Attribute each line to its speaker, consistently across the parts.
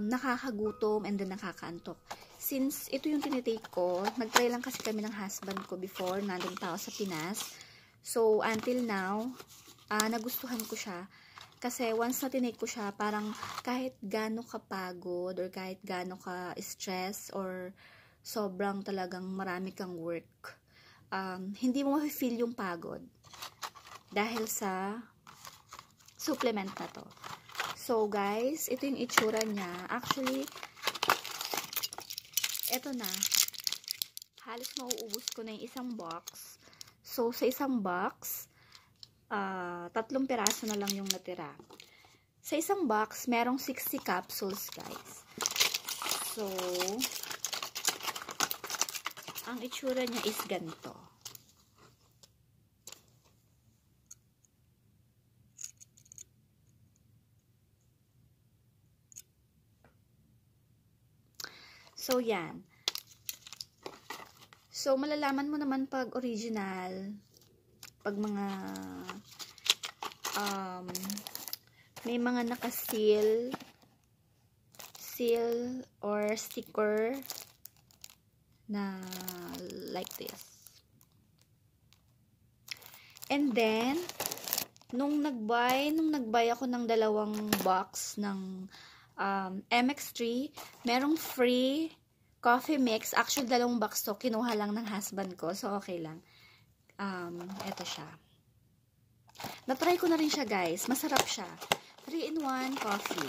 Speaker 1: nakakagutom and then nakakaantok. Since ito yung tinitake ko, nag-try lang kasi kami ng husband ko before, nandun pa ako sa Pinas. So, until now, nagustuhan ko siya. Kasi once na tinake ko siya, parang kahit gaano ka pagod or kahit gaano ka stress or sobrang talagang marami kang work, hindi mo ma-feel yung pagod dahil sa supplement na to. So guys, ito yung itsura niya. Actually, ito na. Halos mauubos ko na yung isang box. So sa isang box, 3 piraso na lang yung natira. Sa isang box, merong 60 capsules, guys. So, ang itsura niya is ganito. So, yan. So, malalaman mo naman pag original, pag mga may mga naka-seal or sticker na like this. And then, nung nagbay ako ng 2 box ng MX3, merong free coffee mix. Actually, 2 box to. Kinuha lang ng husband ko. So, okay lang. Ito siya. Na-try ko na rin siya, guys. Masarap siya. 3-in-1 coffee.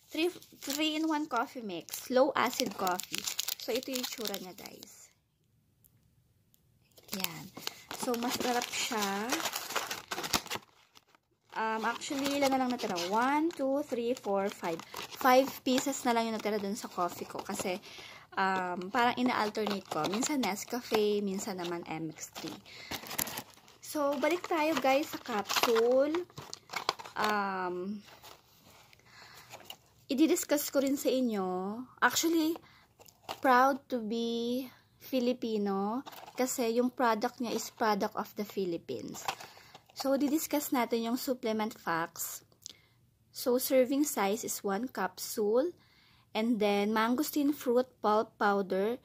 Speaker 1: 3-in-1 coffee mix. Low acid coffee. So, ito yung itsura niya, guys. Yan. So, masarap siya. Actually, ilan na lang natira? 1, 2, 3, 4, 5. 5 pieces na lang yung natira dun sa coffee ko. Kasi, parang ina-alternate ko. Minsan Nescafe, minsan naman MX3. So, balik tayo guys sa capsule. I-discuss ko rin sa inyo. Actually, proud to be Filipino. Kasi yung product niya is product of the Philippines. So, di-discuss natin yung supplement facts. So, serving size is 1 capsule. And then, mangosteen fruit pulp powder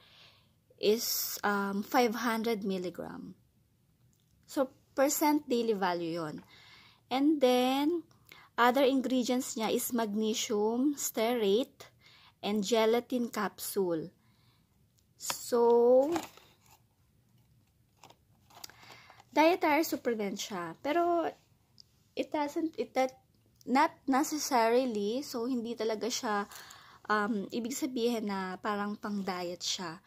Speaker 1: is 500 mg. So, percent daily value yon. And then, other ingredients niya is magnesium stearate and gelatin capsule. So, dietary supplement siya. Pero, not necessarily, so hindi talaga siya, ibig sabihin na parang pang-diet siya.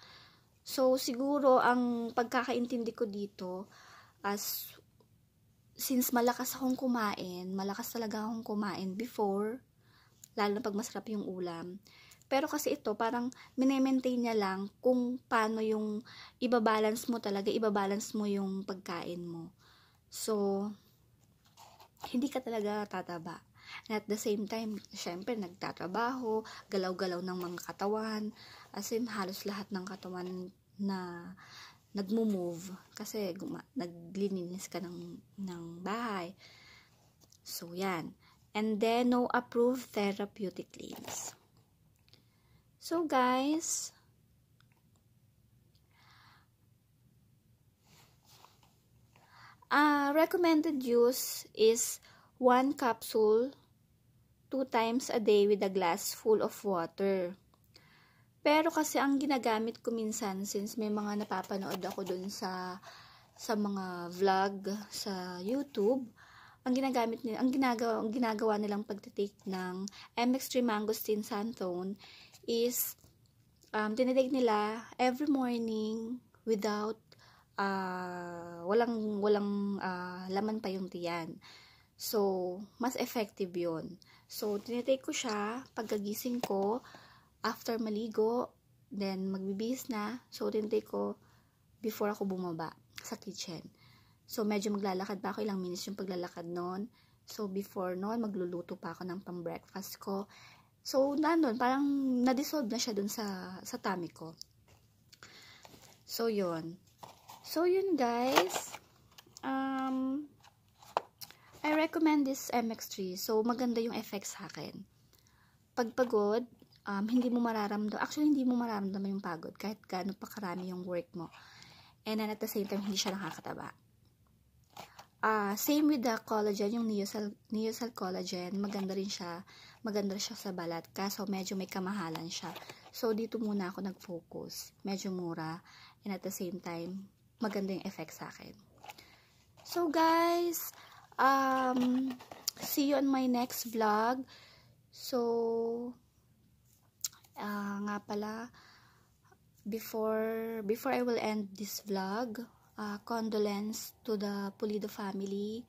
Speaker 1: So, siguro, ang pagkakaintindi ko dito, since malakas talaga akong kumain before, lalo na pag masarap yung ulam. Pero kasi ito, parang mini-maintain niya lang kung paano yung ibabalance mo yung pagkain mo. So, hindi ka talaga tataba. And at the same time, syempre, nagtatrabaho, galaw-galaw ng mga katawan, as in, halos lahat ng katawan na nagmo-move kasi naglilinis ka ng bahay. So, yan. And then, no approved therapeutic claims. So, guys, recommended use is 1 capsule 2 times a day with a glass full of water. Pero kasi ang ginagamit ko minsan, since may mga napapanood ako dun sa mga vlog sa YouTube, ang ginagawa nilang pagtitake ng MX3 mangosteen xanthone is tinitake nila every morning without walang laman pa yung tiyan. So, mas effective yun. So, tinitake ko siya pagkagising ko, after maligo, then magbibihis na. So, tinitake ko before ako bumaba sa kitchen. So, medyo maglalakad pa ako, ilang minutes yung paglalakad noon. So, before noon, magluluto pa ako ng pang-breakfast ko. So, nandun, parang na-dissolve na siya dun sa tummy ko. So, yun. So, yun guys. I recommend this MX3, so maganda yung effects sa akin. Pag pagod, hindi mo mararamdaman yung pagod kahit gaano pa karami yung work mo. And then at the same time, hindi siya nakakataba. Same with the collagen, yung Neocell collagen, maganda siya sa balat, kaso medyo may kamahalan siya. So, dito muna ako nag-focus. Medyo mura, and at the same time, maganda yung effect sa akin. So, guys, see you on my next vlog. So, nga pala, before I will end this vlog, condolence to the Pulido family.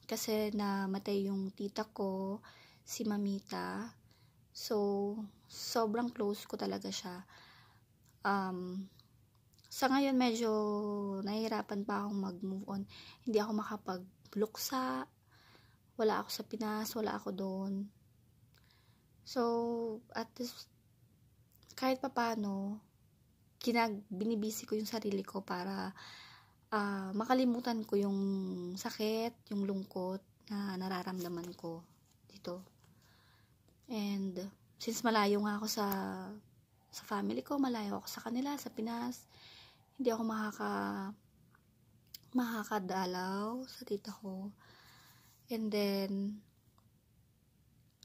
Speaker 1: Kasi namatay yung tita ko, si Mamita. So, sobrang close ko talaga siya. Sa ngayon, medyo nahihirapan pa akong mag-move on. Hindi ako makapagluksa. Wala ako sa Pinas, wala ako doon. So, at this, kahit papano, binibisi ko yung sarili ko para makalimutan ko yung sakit, yung lungkot na nararamdaman ko dito. And since malayo nga ako sa family ko, malayo ako sa kanila, sa Pinas, hindi ako makakadalaw sa tita ko. And then,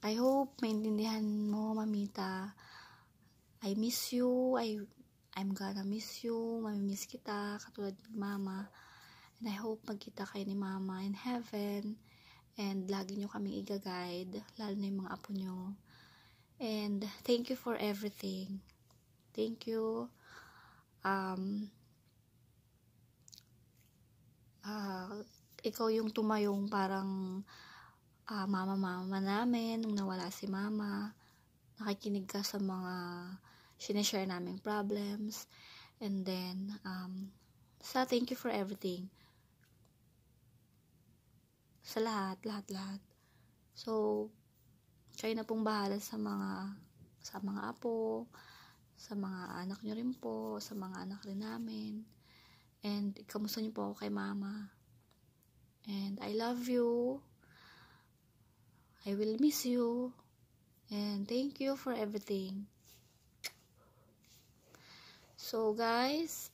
Speaker 1: I hope maintindihan mo, Mamita. I miss you. I'm gonna miss you. Mamimiss kita, katulad ni Mama. And I hope magkita kayo ni Mama in heaven. And lagi nyo kami i-guide, lalo na yung mga apo nyo. And thank you for everything. Thank you. Ikaw yung tumayong parang mama namin nung nawala si Mama. Nakikinig ka sa mga sineshare naming problems. And then, thank you for everything. Sa lahat. So, kayo na pong bahala sa mga apo, sa mga anak nyo rin po, sa mga anak rin namin. And, kamusta nyo po ako kay Mama. And, I love you. I will miss you. And, thank you for everything. So, guys,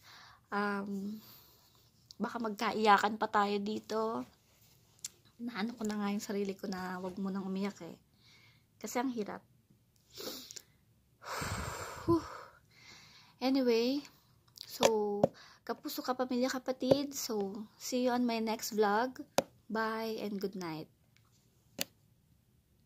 Speaker 1: baka magkaiyakan pa tayo dito. Naano ko na nga yung sarili ko na wag mo nang umiyak eh. Kasi ang hirap. Anyway, so, kapuso, kapamilya, kapatid. So, see you on my next vlog. Bye and good night.